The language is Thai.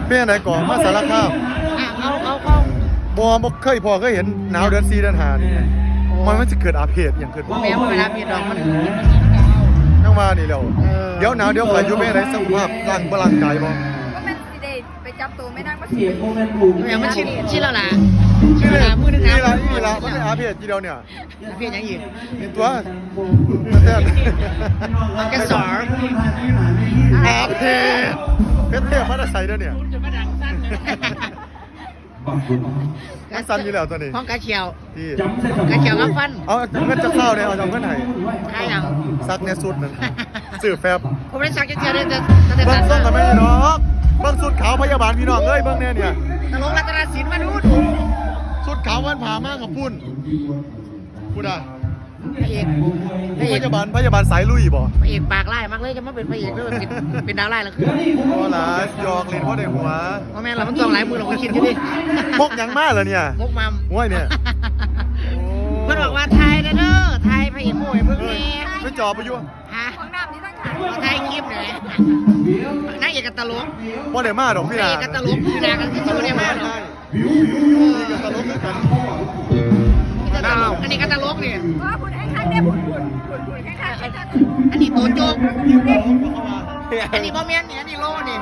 เป็นไหนก่อนมาสารคามบ่เคยพอเคยเห็นหนาวเดือน4เดือน5นี่มันจะเกิดอาเพศอย่างเกิดแม่เวลาพี่ดอกมันนั่งมานี่แล้วเดี๋ยวหนาวเดี๋ยวพายุเป็นไหนสุขภาพร่างกายบ่ก็มันสิได้ไปจับตัวไม่นั่งมาสิ อย่างมันชิแล้วล่ะ ชื่อเลย มือนึง นี่ละมันเป็นอาเพศทีเดียวเนี่ย เพียงยังอีก มีตัวมันแท้ มันก็สอน อาเพศเพชรเทพมาได้ใส่เด้อเนี่ยมันสั่นอยู่แล้วตัวนี้ ห้องกระเชียว พี่ กระเชียวกับฟัน เอาเงินจะเข้าเนี่ยเอาเงินไหน ใช่ยัง ซักเนี่ยสุดนั่นสื่อแฟบ ผมได้สักเชียวได้จะ เบิ้งส่งกันไหมพี่น้องเบิ้งสุดขาวพยาบาลพี่น้องเอ้ยเบิ้งเนี่ย ตลกรัตนศิลป์มาดู สุดขาววันผ่ามากกับปุ่นพูดอ่ะ พระเอกพพระเอกยาบาลสายลุยบ่ พระเอกปากไล่มากเลยจะมาเป็นพระเอกด้วยเป็นดาวไล่แล้วคือ โอ้ล่ะหยอกเล่นเพราะในหัว ว่าแม่เรามันต้องหลายมือเราก็คิดอยู่ดิ พกยังมากเลยเนี่ย มกมัม โอ้ยเนี่ย เพิ่นบอกว่าไทยเด้อไทยพระเอกโม่เพิ่งแม่ ไม่จอไปยั่ว ฮะ ของน้ำนี่ทั้งขาย ไทยคลิปเลยนางเอกตลก ว่าเดี๋ยวมาดอกพี่ นาง นา เอกตลกคือนากันที่สุดเนี่ยมาก นี่ก็ตลกด้วยกัน อันนี้ก็ตลกเนี่ย ก็คุณให้ข้างเนี่ยคุณให้ข้างให้ข้าง อันนี้โตโจกอันนี้บ่แม่นนี่อันนี้โลนี่